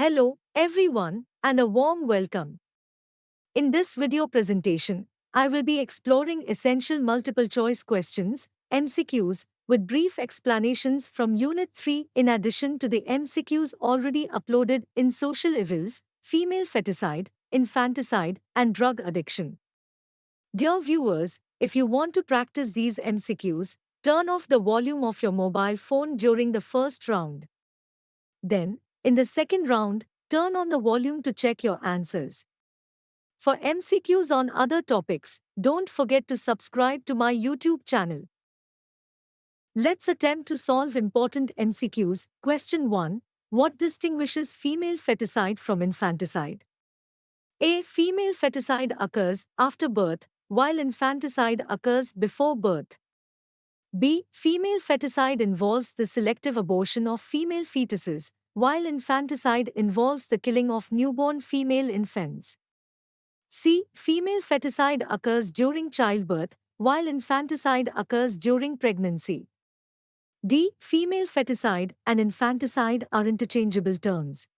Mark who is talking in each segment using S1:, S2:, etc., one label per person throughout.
S1: Hello, everyone, and a warm welcome. In this video presentation, I will be exploring essential multiple choice questions, MCQs, with brief explanations from Unit 3 in addition to the MCQs already uploaded in social evils, female feticide, infanticide, and drug addiction. Dear viewers, if you want to practice these MCQs, turn off the volume of your mobile phone during the first round. Then, in the second round, turn on the volume to check your answers. For MCQs on other topics, don't forget to subscribe to my YouTube channel. Let's attempt to solve important MCQs. Question 1. What distinguishes female feticide from infanticide? A. Female feticide occurs after birth, while infanticide occurs before birth. B. Female feticide involves the selective abortion of female fetuses, while infanticide involves the killing of newborn female infants. C. Female feticide occurs during childbirth, while infanticide occurs during pregnancy. D. Female feticide and infanticide are interchangeable terms.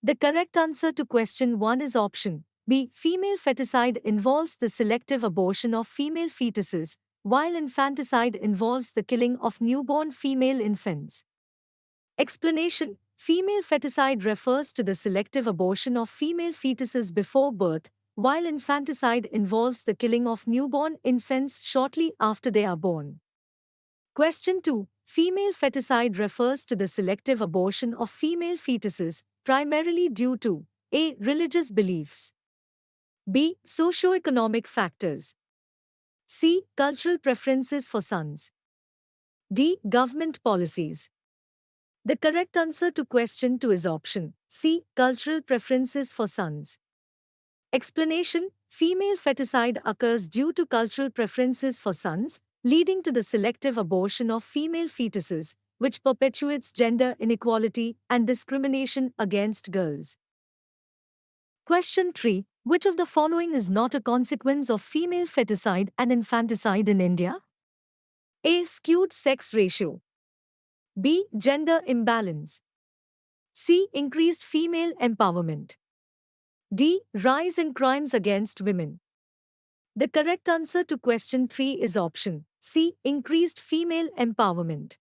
S1: The correct answer to question 1 is option B. Female feticide involves the selective abortion of female fetuses, while infanticide involves the killing of newborn female infants. Explanation: female feticide refers to the selective abortion of female fetuses before birth, while infanticide involves the killing of newborn infants shortly after they are born. Question 2. Female feticide refers to the selective abortion of female fetuses, primarily due to A. Religious beliefs, B. Socioeconomic factors, C. Cultural preferences for sons, D. Government policies. The correct answer to question 2 is option C. Cultural preferences for sons. Explanation: female feticide occurs due to cultural preferences for sons, leading to the selective abortion of female fetuses, which perpetuates gender inequality and discrimination against girls. Question 3. Which of the following is not a consequence of female feticide and infanticide in India? A. Skewed sex ratio, B. Gender imbalance, C. Increased female empowerment, D. Rise in crimes against women. The correct answer to question 3 is option C. Increased female empowerment.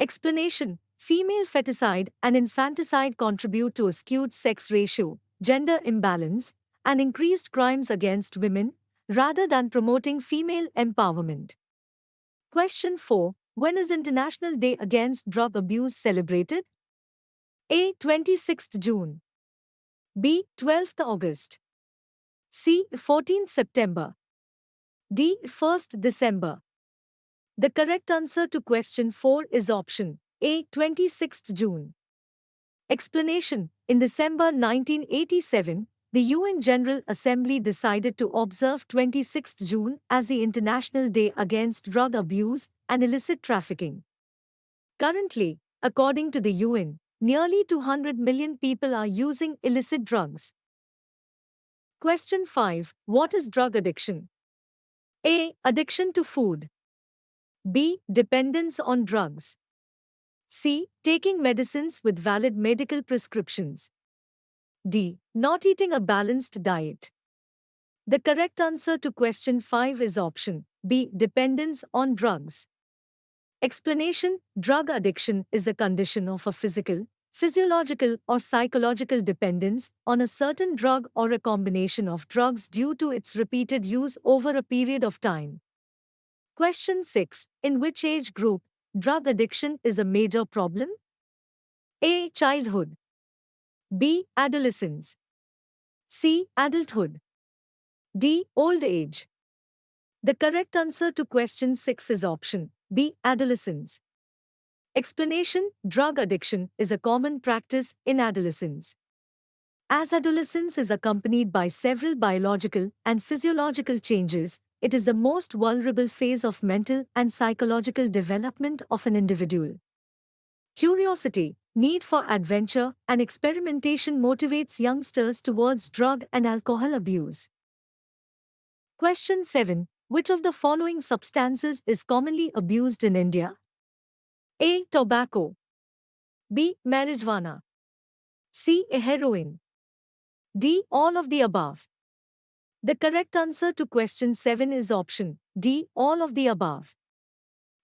S1: Explanation: female feticide and infanticide contribute to a skewed sex ratio, gender imbalance, and increased crimes against women, rather than promoting female empowerment. Question 4. When is International Day Against Drug Abuse celebrated? A. 26th June, B. 12th August, C. 14th September, D. 1st December. The correct answer to question 4 is option A. 26th June. Explanation: in December 1987, the UN General Assembly decided to observe 26th June as the International Day Against Drug Abuse and Illicit Trafficking. Currently, according to the UN, nearly 200 million people are using illicit drugs. Question 5. What is drug addiction? A. Addiction to food, B. Dependence on drugs, C. Taking medicines with valid medical prescriptions, D. Not eating a balanced diet. The correct answer to question 5 is option B. Dependence on drugs. Explanation: drug addiction is a condition of a physical, physiological, or psychological dependence on a certain drug or a combination of drugs due to its repeated use over a period of time. Question 6. In which age group drug addiction is a major problem? A. Childhood, B. Adolescence, C. Adulthood, D. Old age. The correct answer to question 6 is option B. Adolescence. Explanation: drug addiction is a common practice in adolescence. As adolescence is accompanied by several biological and physiological changes, it is the most vulnerable phase of mental and psychological development of an individual. Curiosity, need for adventure, and experimentation motivates youngsters towards drug and alcohol abuse. Question 7. Which of the following substances is commonly abused in India? A. Tobacco, B. Marijuana, C. Heroin. D. All of the above. The correct answer to question 7 is option D. All of the above.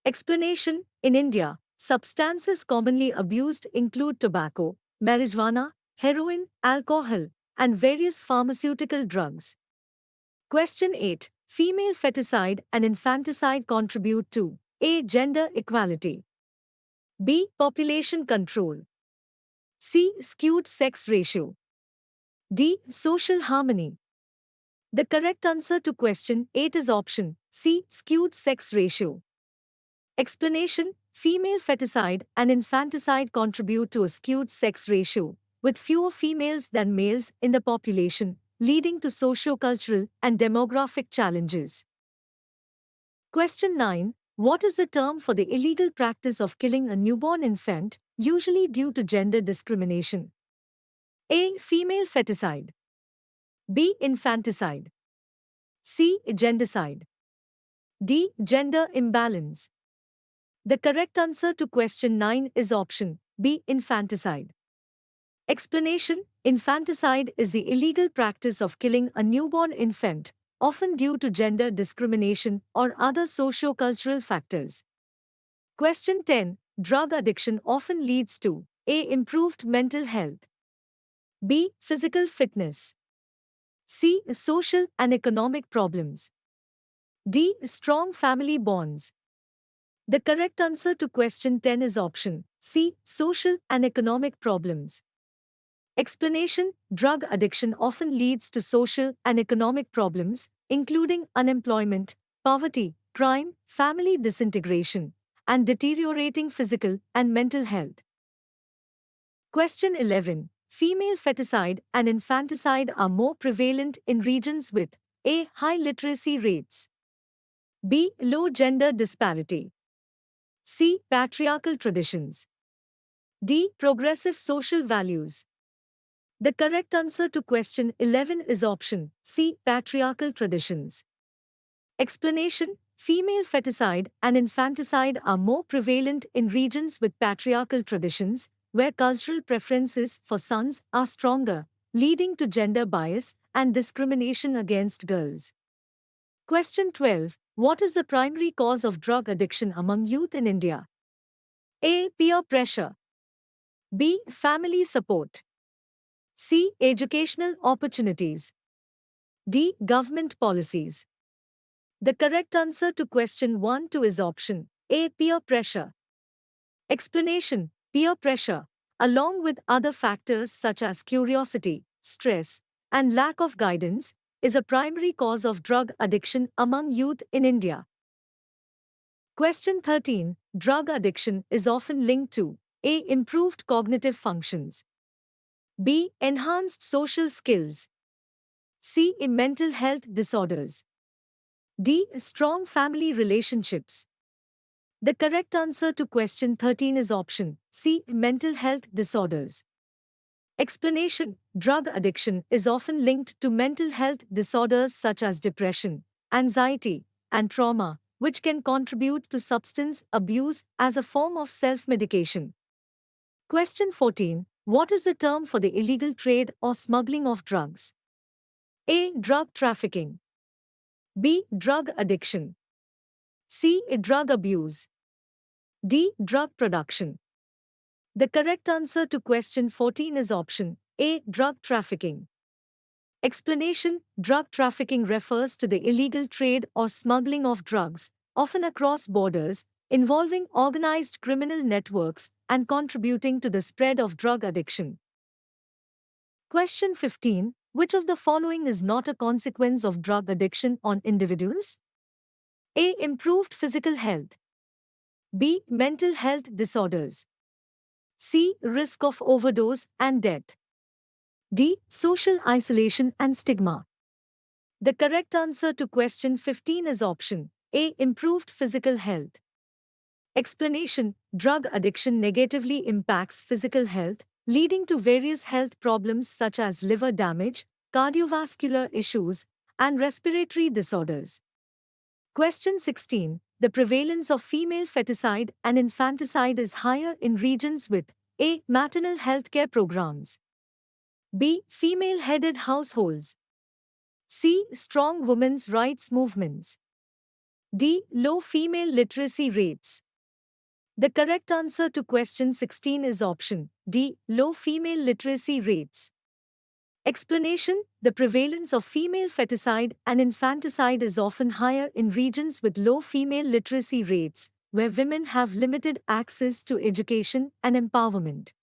S1: Explanation: in India, substances commonly abused include tobacco, marijuana, heroin, alcohol, and various pharmaceutical drugs. Question 8. Female feticide and infanticide contribute to A. Gender equality, B. Population control, C. Skewed sex ratio, D. Social harmony. The correct answer to question 8 is option C. Skewed sex ratio. Explanation: female feticide and infanticide contribute to a skewed sex ratio, with fewer females than males in the population, leading to socio-cultural and demographic challenges. Question 9. What is the term for the illegal practice of killing a newborn infant, usually due to gender discrimination? A. Female feticide, B. Infanticide, C. Gendercide, D. Gender imbalance. The correct answer to question 9 is option B. Infanticide. Explanation: infanticide is the illegal practice of killing a newborn infant, often due to gender discrimination or other socio-cultural factors. Question 10. Drug addiction often leads to A. Improved mental health, B. Physical fitness, C. Social and economic problems, D. Strong family bonds. The correct answer to question 10 is option C. Social and economic problems. Explanation: drug addiction often leads to social and economic problems, including unemployment, poverty, crime, family disintegration, and deteriorating physical and mental health. Question 11. Female feticide and infanticide are more prevalent in regions with A. High literacy rates, B. Low gender disparity, C. Patriarchal traditions, D. Progressive social values. The correct answer to question 11 is option C. Patriarchal traditions. Explanation: female feticide and infanticide are more prevalent in regions with patriarchal traditions, where cultural preferences for sons are stronger, leading to gender bias and discrimination against girls. Question 12. What is the primary cause of drug addiction among youth in India? A. Peer pressure, B. Family support, C. Educational opportunities, D. Government policies. The correct answer to question 1-2 is option A. Peer pressure. Explanation: peer pressure, along with other factors such as curiosity, stress, and lack of guidance, is a primary cause of drug addiction among youth in India. Question 13. Drug addiction is often linked to A. Improved cognitive functions, B. Enhanced social skills, C. Mental health disorders, D. Strong family relationships. The correct answer to question 13 is option C. Mental health disorders. Explanation: drug addiction is often linked to mental health disorders such as depression, anxiety, and trauma, which can contribute to substance abuse as a form of self-medication. Question 14. What is the term for the illegal trade or smuggling of drugs? A. Drug trafficking, B. Drug addiction, C. Drug abuse, D. Drug production. The correct answer to question 14 is option A. Drug trafficking. Explanation: drug trafficking refers to the illegal trade or smuggling of drugs, often across borders, involving organized criminal networks and contributing to the spread of drug addiction. Question 15. Which of the following is not a consequence of drug addiction on individuals? A. Improved physical health, B. Mental health disorders, C. Risk of overdose and death, D. Social isolation and stigma. The correct answer to question 15 is option A. Improved physical health. Explanation: drug addiction negatively impacts physical health, leading to various health problems such as liver damage, cardiovascular issues, and respiratory disorders. Question 16. The prevalence of female feticide and infanticide is higher in regions with A. Maternal healthcare programs, B. Female-headed households. C. Strong women's rights movements. D. Low female literacy rates. The correct answer to question 16 is option D. Low female literacy rates. Explanation: the prevalence of female feticide and infanticide is often higher in regions with low female literacy rates, where women have limited access to education and empowerment.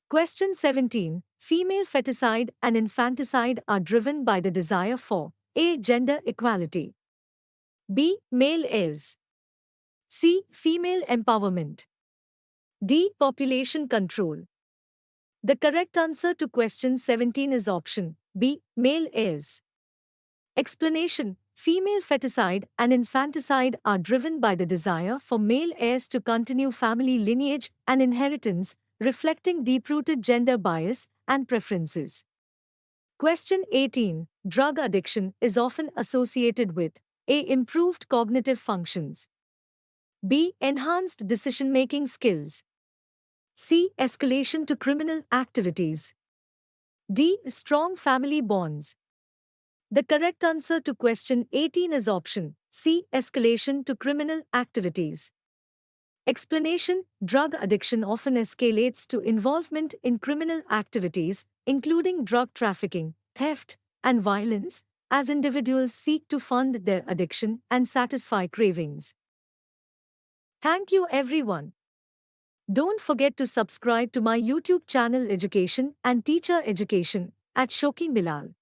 S1: Question 17. Female feticide and infanticide are driven by the desire for A. Gender equality. B. Male heirs. C. Female empowerment. D. Population control. The correct answer to question 17 is option B. Male heirs. Explanation: female feticide and infanticide are driven by the desire for male heirs to continue family lineage and inheritance, reflecting deep-rooted gender bias and preferences. Question 18. Drug addiction is often associated with A. Improved cognitive functions. B. Enhanced decision-making skills. C. Escalation to criminal activities. D. Strong family bonds. The correct answer to question 18 is option C. Escalation to criminal activities. Explanation: drug addiction often escalates to involvement in criminal activities, including drug trafficking, theft, and violence, as individuals seek to fund their addiction and satisfy cravings. Thank you, everyone. Don't forget to subscribe to my YouTube channel Education and Teacher Education at Shoki Bilal.